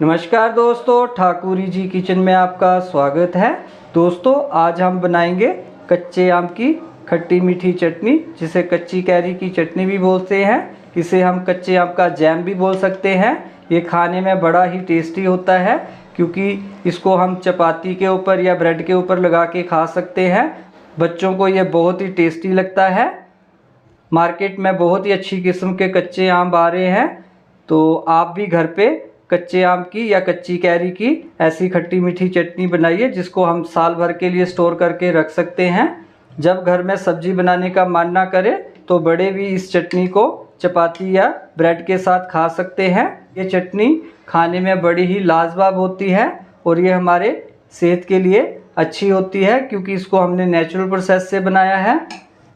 नमस्कार दोस्तों, ठाकुरी जी किचन में आपका स्वागत है। दोस्तों आज हम बनाएंगे कच्चे आम की खट्टी मीठी चटनी, जिसे कच्ची कैरी की चटनी भी बोलते हैं। इसे हम कच्चे आम का जैम भी बोल सकते हैं। ये खाने में बड़ा ही टेस्टी होता है, क्योंकि इसको हम चपाती के ऊपर या ब्रेड के ऊपर लगा के खा सकते हैं। बच्चों को ये बहुत ही टेस्टी लगता है। मार्केट में बहुत ही अच्छी किस्म के कच्चे आम आ रहे हैं, तो आप भी घर पे कच्चे आम की या कच्ची कैरी की ऐसी खट्टी मीठी चटनी बनाइए, जिसको हम साल भर के लिए स्टोर करके रख सकते हैं। जब घर में सब्जी बनाने का मन ना करे तो बड़े भी इस चटनी को चपाती या ब्रेड के साथ खा सकते हैं। ये चटनी खाने में बड़ी ही लाजवाब होती है और ये हमारे सेहत के लिए अच्छी होती है, क्योंकि इसको हमने नेचुरल प्रोसेस से बनाया है।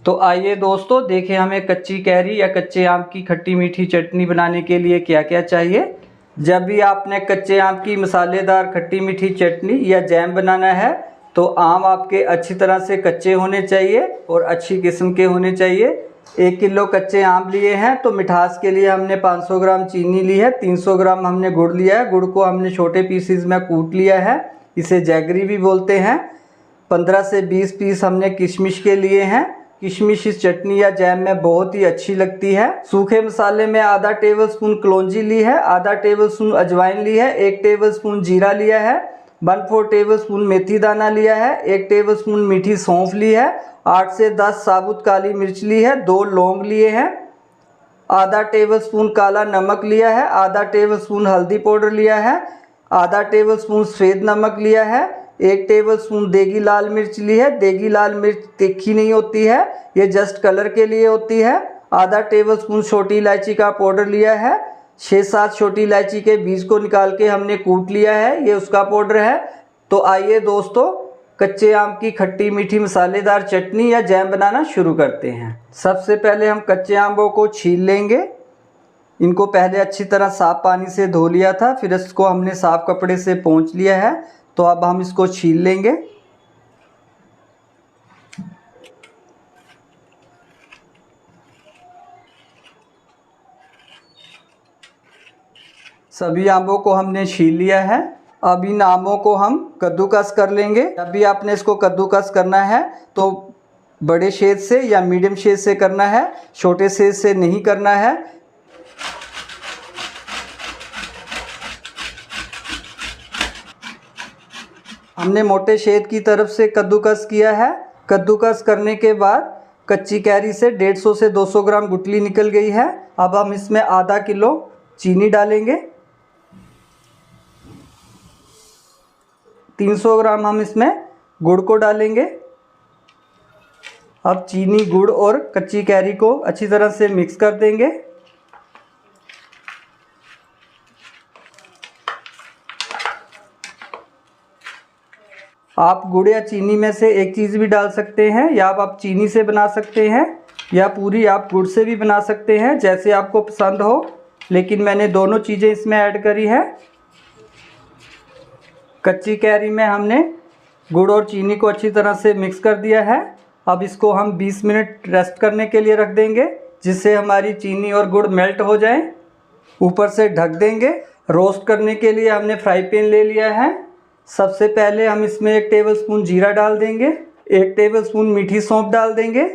तो आइए दोस्तों देखें हमें कच्ची कैरी या कच्चे आम की खट्टी मीठी चटनी बनाने के लिए क्या क्या चाहिए। जब भी आपने कच्चे आम की मसालेदार खट्टी मीठी चटनी या जैम बनाना है तो आम आपके अच्छी तरह से कच्चे होने चाहिए और अच्छी किस्म के होने चाहिए। 1 किलो कच्चे आम लिए हैं तो मिठास के लिए हमने 500 ग्राम चीनी ली है, 300 ग्राम हमने गुड़ लिया है। गुड़ को हमने छोटे पीसीज में कूट लिया है, इसे जैगरी भी बोलते हैं। 15 से 20 पीस हमने किशमिश के लिए हैं। किशमिश इस चटनी या जैम में बहुत ही अच्छी लगती है। सूखे मसाले में आधा टेबलस्पून कलौंजी ली है, आधा टेबलस्पून अजवाइन ली है, 1 टेबलस्पून जीरा लिया है, 1/4 टेबलस्पून मेथी दाना लिया है, 1 टेबलस्पून मीठी सौंफ ली है, 8 से 10 साबुत काली मिर्च ली है, 2 लौंग लिए हैं, आधा टेबलस्पून काला नमक लिया है, आधा टेबलस्पून हल्दी पाउडर लिया है, आधा टेबलस्पून सफ़ेद नमक लिया है, 1 टेबलस्पून देगी लाल मिर्च ली है। देगी लाल मिर्च तीखी नहीं होती है, ये जस्ट कलर के लिए होती है। आधा टेबलस्पून छोटी इलायची का पाउडर लिया है। 6-7 छोटी इलायची के बीज को निकाल के हमने कूट लिया है, ये उसका पाउडर है। तो आइए दोस्तों कच्चे आम की खट्टी मीठी मसालेदार चटनी या जैम बनाना शुरू करते हैं। सबसे पहले हम कच्चे आमों को छील लेंगे। इनको पहले अच्छी तरह साफ़ पानी से धो लिया था, फिर इसको हमने साफ़ कपड़े से पोंछ लिया है। तो अब हम इसको छील लेंगे। सभी आमों को हमने छील लिया है। अब इन आमों को हम कद्दूकस कर लेंगे। जब भी आपने इसको कद्दूकस करना है तो बड़े छेद से या मीडियम छेद से करना है, छोटे छेद से नहीं करना है। हमने मोटे छेद की तरफ से कद्दूकस किया है। कद्दूकस करने के बाद कच्ची कैरी से 150 से 200 ग्राम गुठली निकल गई है। अब हम इसमें आधा किलो चीनी डालेंगे। 300 ग्राम हम इसमें गुड़ को डालेंगे। अब चीनी, गुड़ और कच्ची कैरी को अच्छी तरह से मिक्स कर देंगे। आप गुड़ या चीनी में से एक चीज़ भी डाल सकते हैं, या आप चीनी से बना सकते हैं या पूरी आप गुड़ से भी बना सकते हैं, जैसे आपको पसंद हो। लेकिन मैंने दोनों चीज़ें इसमें ऐड करी है। कच्ची कैरी में हमने गुड़ और चीनी को अच्छी तरह से मिक्स कर दिया है। अब इसको हम 20 मिनट रेस्ट करने के लिए रख देंगे, जिससे हमारी चीनी और गुड़ मेल्ट हो जाए। ऊपर से ढक देंगे। रोस्ट करने के लिए हमने फ्राई पैन ले लिया है। सबसे पहले हम इसमें 1 टेबलस्पून जीरा डाल देंगे, 1 टेबलस्पून मीठी सौंफ डाल देंगे,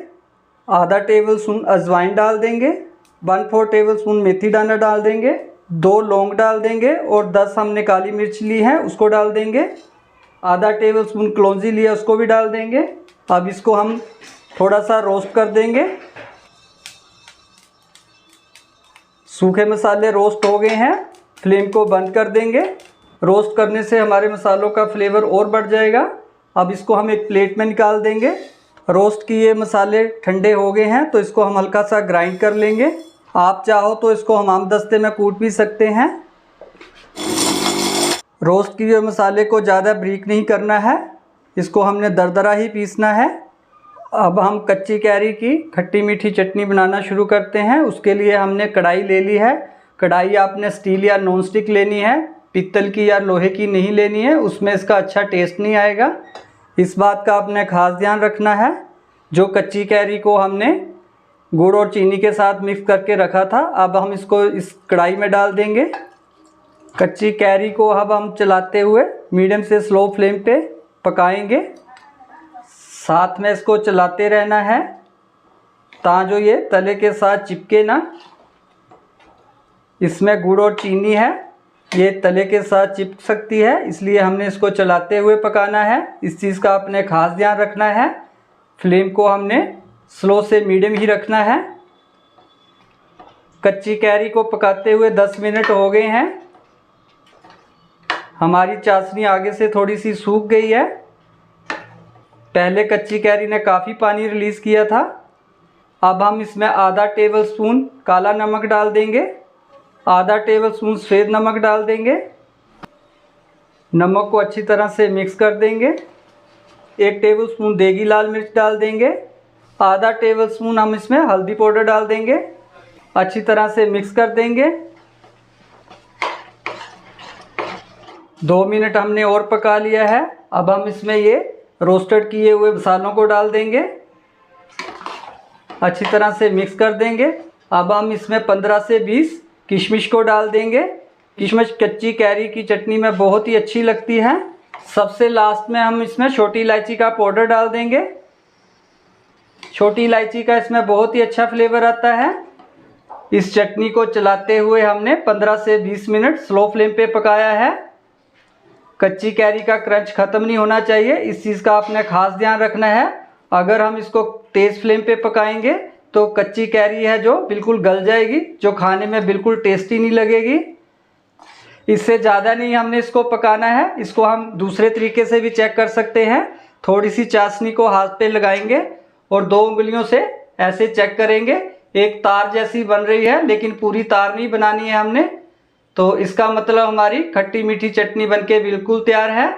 आधा टेबलस्पून अजवाइन डाल देंगे, 1/4 टेबलस्पून मेथी दाना डाल देंगे, 2 लौंग डाल देंगे और 10 हमने काली मिर्च ली है उसको डाल देंगे। आधा टेबलस्पून कलौंजी लिया उसको भी डाल देंगे। अब इसको हम थोड़ा सा रोस्ट कर देंगे। सूखे मसाले रोस्ट हो गए हैं, फ्लेम को बंद कर देंगे। रोस्ट करने से हमारे मसालों का फ्लेवर और बढ़ जाएगा। अब इसको हम एक प्लेट में निकाल देंगे। रोस्ट किए मसाले ठंडे हो गए हैं, तो इसको हम हल्का सा ग्राइंड कर लेंगे। आप चाहो तो इसको हम दस्ते में कूट भी सकते हैं। रोस्ट किए मसाले को ज़्यादा ब्रीक नहीं करना है, इसको हमने दरदरा ही पीसना है। अब हम कच्ची कैरी की खट्टी मीठी चटनी बनाना शुरू करते हैं। उसके लिए हमने कढ़ाई ले ली है। कढ़ाई आपने स्टील या नॉन स्टिक लेनी है, पित्तल की या लोहे की नहीं लेनी है, उसमें इसका अच्छा टेस्ट नहीं आएगा। इस बात का आपने खास ध्यान रखना है। जो कच्ची कैरी को हमने गुड़ और चीनी के साथ मिक्स करके रखा था, अब हम इसको इस कढ़ाई में डाल देंगे। कच्ची कैरी को अब हम चलाते हुए मीडियम से स्लो फ्लेम पे पकाएंगे। साथ में इसको चलाते रहना है ताकि ये तले के साथ चिपके ना। इसमें गुड़ और चीनी है, ये तले के साथ चिपक सकती है, इसलिए हमने इसको चलाते हुए पकाना है। इस चीज़ का अपने खास ध्यान रखना है। फ्लेम को हमने स्लो से मीडियम ही रखना है। कच्ची कैरी को पकाते हुए 10 मिनट हो गए हैं। हमारी चाशनी आगे से थोड़ी सी सूख गई है। पहले कच्ची कैरी ने काफ़ी पानी रिलीज़ किया था। अब हम इसमें आधा टेबल स्पून काला नमक डाल देंगे, आधा टेबल स्पून सफ़ेद नमक डाल देंगे। नमक को अच्छी तरह से मिक्स कर देंगे। 1 टेबल स्पून देगी लाल मिर्च डाल देंगे। आधा टेबल स्पून हम इसमें हल्दी पाउडर डाल देंगे। अच्छी तरह से मिक्स कर देंगे। 2 मिनट हमने और पका लिया है। अब हम इसमें ये रोस्टेड किए हुए मसालों को डाल देंगे, अच्छी तरह से मिक्स कर देंगे। अब हम इसमें 15 से 20 किशमिश को डाल देंगे। किशमिश कच्ची कैरी की चटनी में बहुत ही अच्छी लगती है। सबसे लास्ट में हम इसमें छोटी इलायची का पाउडर डाल देंगे। छोटी इलायची का इसमें बहुत ही अच्छा फ्लेवर आता है। इस चटनी को चलाते हुए हमने 15 से 20 मिनट स्लो फ्लेम पे पकाया है। कच्ची कैरी का क्रंच ख़त्म नहीं होना चाहिए, इस चीज़ का आपने खास ध्यान रखना है। अगर हम इसको तेज़ फ्लेम पे पकाएंगे तो कच्ची कैरी है जो बिल्कुल गल जाएगी, जो खाने में बिल्कुल टेस्टी नहीं लगेगी। इससे ज़्यादा नहीं हमने इसको पकाना है। इसको हम दूसरे तरीके से भी चेक कर सकते हैं। थोड़ी सी चाशनी को हाथ पे लगाएंगे और 2 उंगलियों से ऐसे चेक करेंगे। एक तार जैसी बन रही है, लेकिन पूरी तार नहीं बनानी है हमने। तो इसका मतलब हमारी खट्टी मीठी चटनी बनके बिल्कुल तैयार है।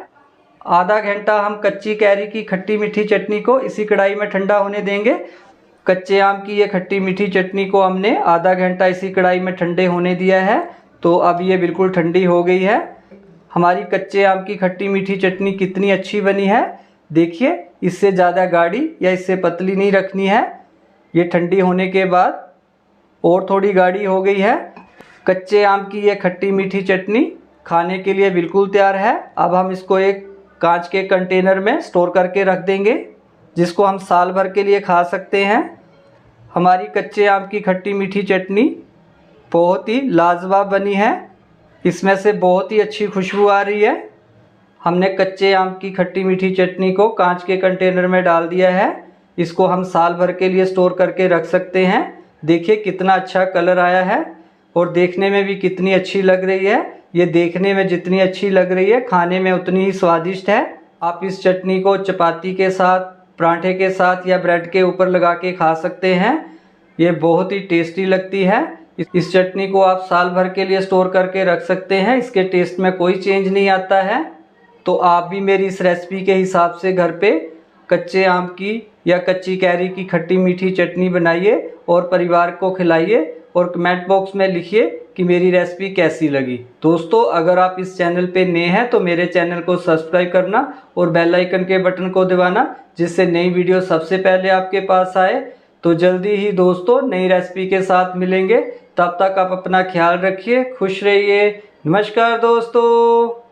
आधा घंटा हम कच्ची कैरी की खट्टी मीठी चटनी को इसी कढ़ाई में ठंडा होने देंगे। कच्चे आम की ये खट्टी मीठी चटनी को हमने आधा घंटा इसी कढ़ाई में ठंडे होने दिया है। तो अब ये बिल्कुल ठंडी हो गई है। हमारी कच्चे आम की खट्टी मीठी चटनी कितनी अच्छी बनी है। देखिए, इससे ज़्यादा गाढ़ी या इससे पतली नहीं रखनी है। ये ठंडी होने के बाद और थोड़ी गाढ़ी हो गई है। कच्चे आम की ये खट्टी मीठी चटनी खाने के लिए बिल्कुल तैयार है। अब हम इसको एक कांच के कंटेनर में स्टोर करके रख देंगे, जिसको हम साल भर के लिए खा सकते हैं। हमारी कच्चे आम की खट्टी मीठी चटनी बहुत ही लाजवाब बनी है। इसमें से बहुत ही अच्छी खुशबू आ रही है। हमने कच्चे आम की खट्टी मीठी चटनी को कांच के कंटेनर में डाल दिया है। इसको हम साल भर के लिए स्टोर करके रख सकते हैं। देखिए कितना अच्छा कलर आया है और देखने में भी कितनी अच्छी लग रही है। ये देखने में जितनी अच्छी लग रही है, खाने में उतनी ही स्वादिष्ट है। आप इस चटनी को चपाती के साथ, पराठे के साथ या ब्रेड के ऊपर लगा के खा सकते हैं। ये बहुत ही टेस्टी लगती है। इस चटनी को आप साल भर के लिए स्टोर करके रख सकते हैं। इसके टेस्ट में कोई चेंज नहीं आता है। तो आप भी मेरी इस रेसिपी के हिसाब से घर पे कच्चे आम की या कच्ची कैरी की खट्टी मीठी चटनी बनाइए और परिवार को खिलाइए और कमेंट बॉक्स में लिखिए कि मेरी रेसिपी कैसी लगी। दोस्तों, अगर आप इस चैनल पे नए हैं तो मेरे चैनल को सब्सक्राइब करना और बेल आइकन के बटन को दबाना, जिससे नई वीडियो सबसे पहले आपके पास आए। तो जल्दी ही दोस्तों नई रेसिपी के साथ मिलेंगे। तब तक आप अपना ख्याल रखिए, खुश रहिए। नमस्कार दोस्तों।